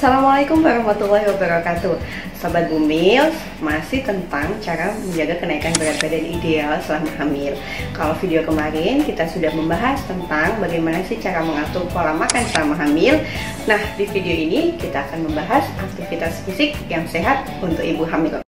Assalamualaikum warahmatullahi wabarakatuh. Sobat Bumil, masih tentang cara menjaga kenaikan berat badan ideal selama hamil. Kalau video kemarin kita sudah membahas tentang bagaimana sih cara mengatur pola makan selama hamil. Nah, di video ini kita akan membahas aktivitas fisik yang sehat untuk ibu hamil.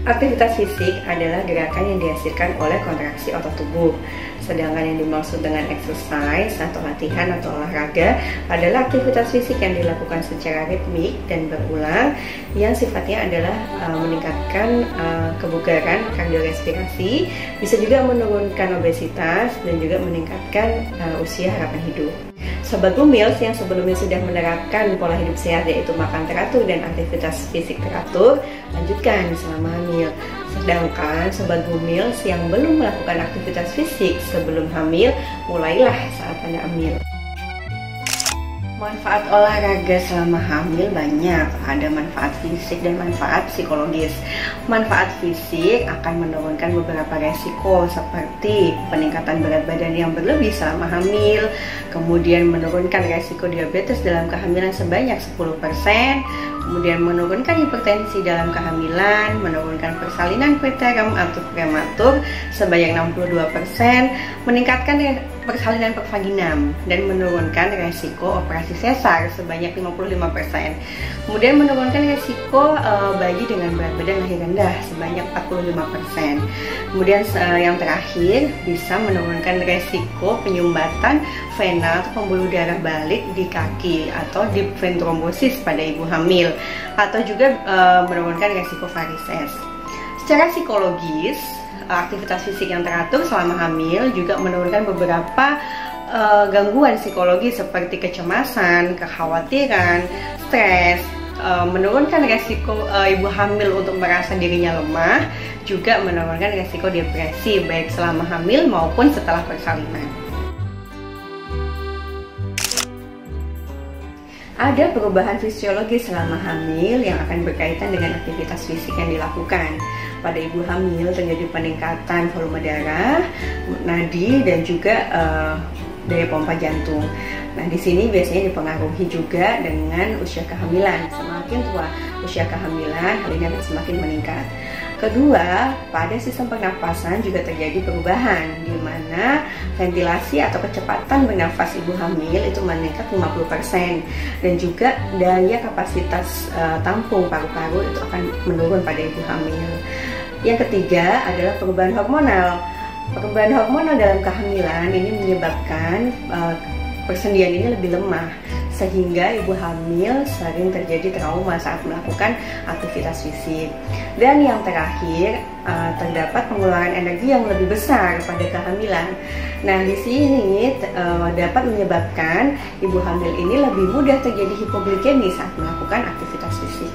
Aktivitas fisik adalah gerakan yang dihasilkan oleh kontraksi otot tubuh. Sedangkan yang dimaksud dengan exercise atau latihan atau olahraga adalah aktivitas fisik yang dilakukan secara ritmik dan berulang yang sifatnya adalah meningkatkan kebugaran kardiorespirasi, bisa juga menurunkan obesitas dan juga meningkatkan usia harapan hidup. Sobat Bumil yang sebelumnya sudah menerapkan pola hidup sehat yaitu makan teratur dan aktivitas fisik teratur, lanjutkan selama hamil. Sedangkan Sobat Bumil yang belum melakukan aktivitas fisik sebelum hamil, mulailah saat Anda hamil. Manfaat olahraga selama hamil banyak, ada manfaat fisik dan manfaat psikologis. Manfaat fisik akan menurunkan beberapa resiko seperti peningkatan berat badan yang berlebih selama hamil, kemudian menurunkan resiko diabetes dalam kehamilan sebanyak 10%, kemudian menurunkan hipertensi dalam kehamilan, menurunkan persalinan preterm atau prematur sebanyak 62%, meningkatkan persalinan pervaginam dan menurunkan resiko operasi sesar sebanyak 55%. Kemudian menurunkan resiko bayi dengan berat badan lahir rendah sebanyak 45%. Kemudian yang terakhir bisa menurunkan resiko penyumbatan vena atau pembuluh darah balik di kaki atau deep vein thrombosis pada ibu hamil, atau juga menurunkan resiko varises. Secara psikologis, aktivitas fisik yang teratur selama hamil juga menurunkan beberapa gangguan psikologi seperti kecemasan, kekhawatiran, stres, menurunkan resiko ibu hamil untuk merasa dirinya lemah, juga menurunkan resiko depresi baik selama hamil maupun setelah persalinan. Ada perubahan fisiologis selama hamil yang akan berkaitan dengan aktivitas fisik yang dilakukan. Pada ibu hamil terjadi peningkatan volume darah, nadi, dan juga daya pompa jantung. Nah, di sini biasanya dipengaruhi juga dengan usia kehamilan. Semakin tua usia kehamilan, hal ini akan semakin meningkat. Kedua, pada sistem pernapasan juga terjadi perubahan, di mana ventilasi atau kecepatan bernafas ibu hamil itu meningkat 50%, dan juga daya kapasitas tampung paru-paru itu akan menurun pada ibu hamil. Yang ketiga adalah perubahan hormonal. Perubahan hormonal dalam kehamilan ini menyebabkan persendian ini lebih lemah, sehingga ibu hamil sering terjadi trauma saat melakukan aktivitas fisik. Dan yang terakhir, terdapat pengeluaran energi yang lebih besar pada kehamilan. Nah, di sini dapat menyebabkan ibu hamil ini lebih mudah terjadi hipoglikemi saat melakukan aktivitas fisik.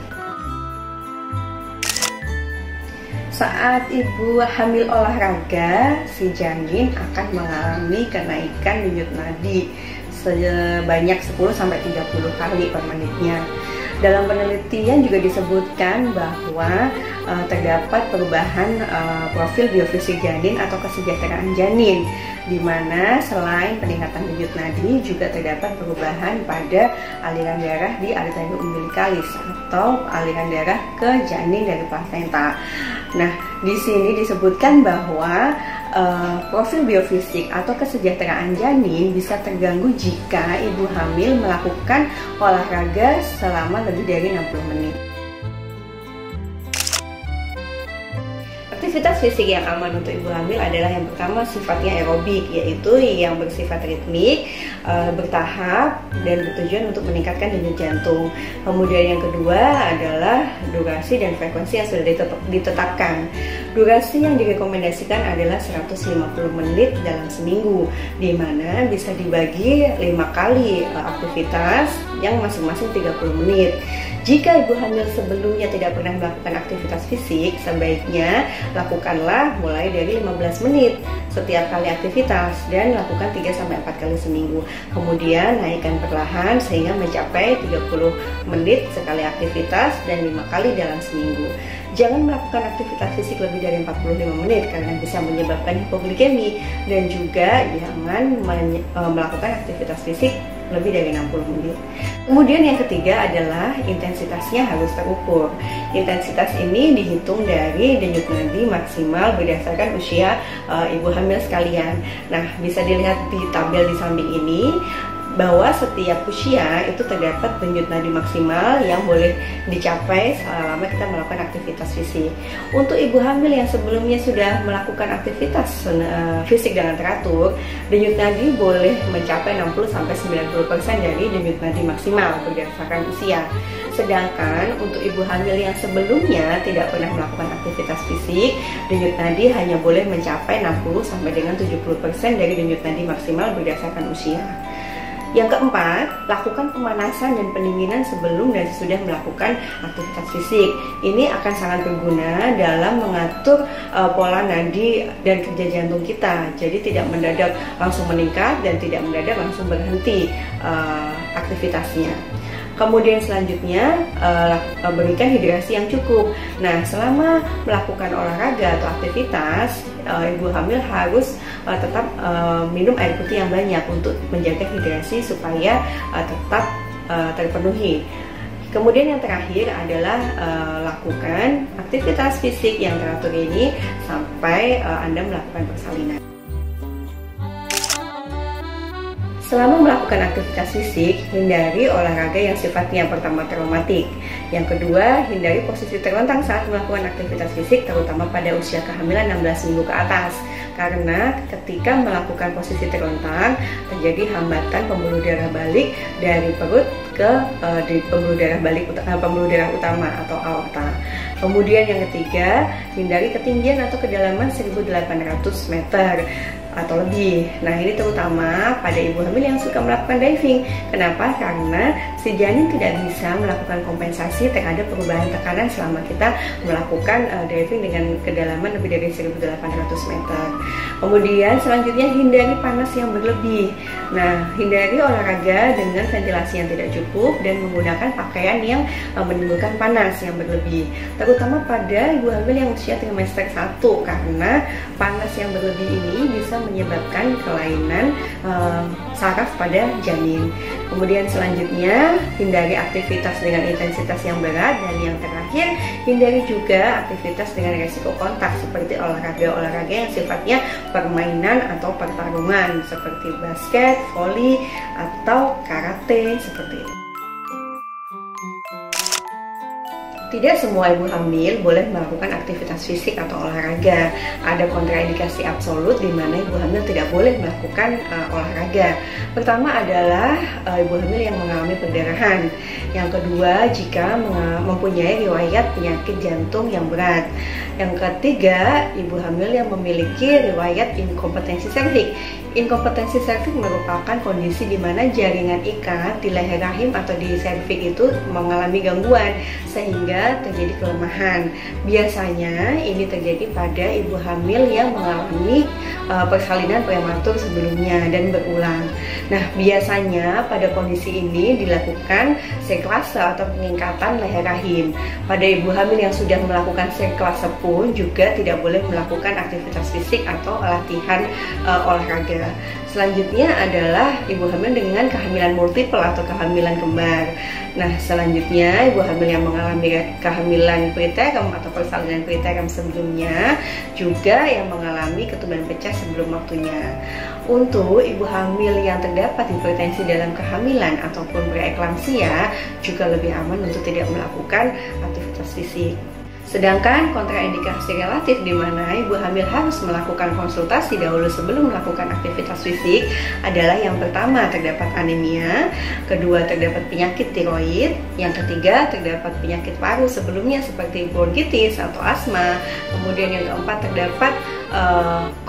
Saat ibu hamil olahraga, si janin akan mengalami kenaikan denyut nadi sebanyak 10-30 kali per menitnya. Dalam penelitian juga disebutkan bahwa terdapat perubahan profil biofisik janin atau kesejahteraan janin, di mana selain peningkatan denyut nadi juga terdapat perubahan pada aliran darah di arteria umbilikalis atau aliran darah ke janin dari plasenta. Nah, di sini disebutkan bahwa profil biofisik atau kesejahteraan janin bisa terganggu jika ibu hamil melakukan olahraga selama lebih dari 60 menit. Aktivitas fisik yang aman untuk ibu hamil adalah yang pertama sifatnya aerobik, yaitu yang bersifat ritmik, bertahap, dan bertujuan untuk meningkatkan denyut jantung. Kemudian yang kedua adalah durasi dan frekuensi yang sudah ditetapkan. Durasi yang direkomendasikan adalah 150 menit dalam seminggu, di mana bisa dibagi 5 kali aktivitas yang masing-masing 30 menit. Jika ibu hamil sebelumnya tidak pernah melakukan aktivitas fisik, sebaiknya lakukanlah mulai dari 15 menit setiap kali aktivitas dan lakukan 3-4 kali seminggu. Kemudian naikkan perlahan sehingga mencapai 30 menit sekali aktivitas dan 5 kali dalam seminggu. Jangan melakukan aktivitas fisik lebih dari 45 menit karena bisa menyebabkan hipoglikemi, dan juga jangan melakukan aktivitas fisik lebih dari 60 menit. Kemudian yang ketiga adalah intensitasnya harus terukur. Intensitas ini dihitung dari denyut nadi maksimal berdasarkan usia ibu hamil sekalian. Nah, bisa dilihat di tabel di samping ini bahwa setiap usia itu terdapat denyut nadi maksimal yang boleh dicapai selama kita melakukan aktivitas fisik. Untuk ibu hamil yang sebelumnya sudah melakukan aktivitas fisik dengan teratur, denyut nadi boleh mencapai 60-90% dari denyut nadi maksimal berdasarkan usia. Sedangkan untuk ibu hamil yang sebelumnya tidak pernah melakukan aktivitas fisik, denyut nadi hanya boleh mencapai 60-70% dari denyut nadi maksimal berdasarkan usia. Yang keempat, lakukan pemanasan dan pendinginan sebelum dan sesudah melakukan aktivitas fisik. Ini akan sangat berguna dalam mengatur pola nadi dan kerja jantung kita. Jadi tidak mendadak langsung meningkat dan tidak mendadak langsung berhenti aktivitasnya. Kemudian selanjutnya berikan hidrasi yang cukup. Nah, selama melakukan olahraga atau aktivitas, ibu hamil harus tetap minum air putih yang banyak untuk menjaga hidrasi supaya tetap terpenuhi. Kemudian yang terakhir adalah lakukan aktivitas fisik yang teratur ini sampai Anda melakukan persalinan. Selama melakukan aktivitas fisik, hindari olahraga yang sifatnya pertama traumatik. Yang kedua, hindari posisi terlentang saat melakukan aktivitas fisik, terutama pada usia kehamilan 16 minggu ke atas. Karena ketika melakukan posisi terlentang, terjadi hambatan pembuluh darah balik dari perut ke pembuluh darah utama atau aorta. Kemudian yang ketiga, hindari ketinggian atau kedalaman 1.800 meter atau lebih. Nah, ini terutama pada ibu hamil yang suka melakukan diving. Kenapa? Karena si janin tidak bisa melakukan kompensasi terhadap perubahan tekanan selama kita melakukan diving dengan kedalaman lebih dari 1.800 meter. Kemudian selanjutnya, hindari panas yang berlebih. Nah, hindari olahraga dengan ventilasi yang tidak cukup dan menggunakan pakaian yang menimbulkan panas yang berlebih, terutama pada ibu hamil yang usia trimester 1, karena panas yang berlebih ini bisa menyebabkan kelainan saraf pada janin. Kemudian selanjutnya, hindari aktivitas dengan intensitas yang berat, dan yang terakhir, hindari juga aktivitas dengan resiko kontak seperti olahraga-olahraga yang sifatnya permainan atau pertarungan seperti basket, voli, atau karate seperti itu. Tidak semua ibu hamil boleh melakukan aktivitas fisik atau olahraga. Ada kontraindikasi absolut di mana ibu hamil tidak boleh melakukan olahraga. Pertama adalah ibu hamil yang mengalami perdarahan. Yang kedua, jika mempunyai riwayat penyakit jantung yang berat. Yang ketiga, ibu hamil yang memiliki riwayat inkompetensi serviks. Inkompetensi serviks merupakan kondisi di mana jaringan ikat di leher rahim atau di serviks itu mengalami gangguan sehingga terjadi kelemahan. Biasanya ini terjadi pada ibu hamil yang mengalami persalinan prematur sebelumnya dan berulang. Nah, biasanya pada kondisi ini dilakukan sirkulase atau pengingkatan leher rahim. Pada ibu hamil yang sudah melakukan sirkulase pun juga tidak boleh melakukan aktivitas fisik atau latihan olahraga. Selanjutnya adalah ibu hamil dengan kehamilan multiple atau kehamilan kembar. Nah, selanjutnya ibu hamil yang mengalami kehamilan preterm atau persalinan preterm sebelumnya, juga yang mengalami ketuban pecah sebelum waktunya. Untuk ibu hamil yang terdapat hipertensi dalam kehamilan ataupun preeklamsia, juga lebih aman untuk tidak melakukan aktivitas fisik. Sedangkan kontraindikasi relatif di mana ibu hamil harus melakukan konsultasi dahulu sebelum melakukan aktivitas fisik adalah yang pertama, terdapat anemia, kedua terdapat penyakit tiroid, yang ketiga terdapat penyakit paru sebelumnya seperti bronkitis atau asma, kemudian yang keempat terdapat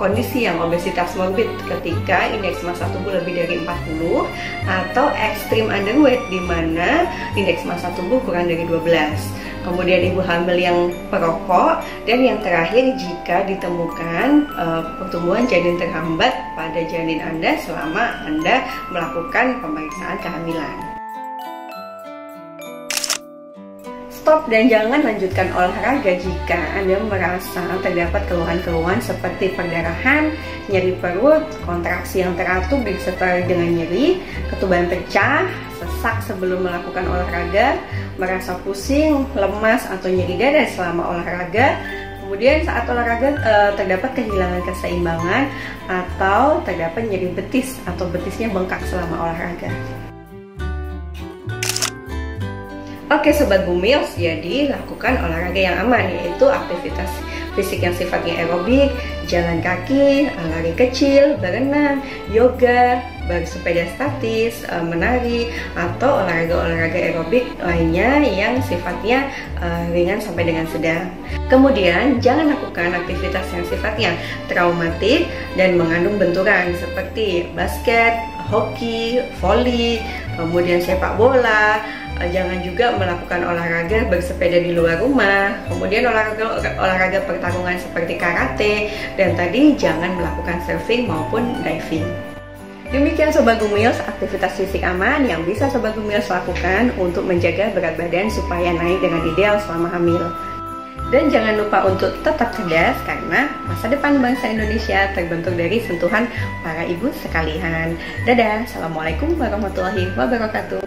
kondisi yang obesitas morbid ketika indeks massa tubuh lebih dari 40 atau extreme underweight di mana indeks massa tubuh kurang dari 12. Kemudian ibu hamil yang perokok, dan yang terakhir jika ditemukan pertumbuhan janin terhambat pada janin Anda selama Anda melakukan pemeriksaan kehamilan. Stop dan jangan lanjutkan olahraga jika Anda merasa terdapat keluhan-keluhan seperti perdarahan, nyeri perut, kontraksi yang teratur disertai dengan nyeri, ketuban pecah, sesak sebelum melakukan olahraga, merasa pusing, lemas atau nyeri dada selama olahraga. Kemudian saat olahraga terdapat kehilangan keseimbangan atau terdapat nyeri betis atau betisnya bengkak selama olahraga. Oke Sobat Bumils, jadi lakukan olahraga yang aman, yaitu aktivitas fisik yang sifatnya aerobik, jalan kaki, lari kecil, berenang, yoga, bersepeda statis, menari, atau olahraga-olahraga aerobik lainnya yang sifatnya ringan sampai dengan sedang. Kemudian jangan lakukan aktivitas yang sifatnya traumatik dan mengandung benturan seperti basket, hoki, voli, kemudian sepak bola. Jangan juga melakukan olahraga bersepeda di luar rumah, kemudian olahraga pertarungan seperti karate, dan tadi jangan melakukan surfing maupun diving. Demikian Sobat Bumils, aktivitas fisik aman yang bisa Sobat Bumils lakukan untuk menjaga berat badan supaya naik dengan ideal selama hamil. Dan jangan lupa untuk tetap cerdas karena masa depan bangsa Indonesia terbentuk dari sentuhan para ibu sekalian. Dadah, Assalamualaikum warahmatullahi wabarakatuh.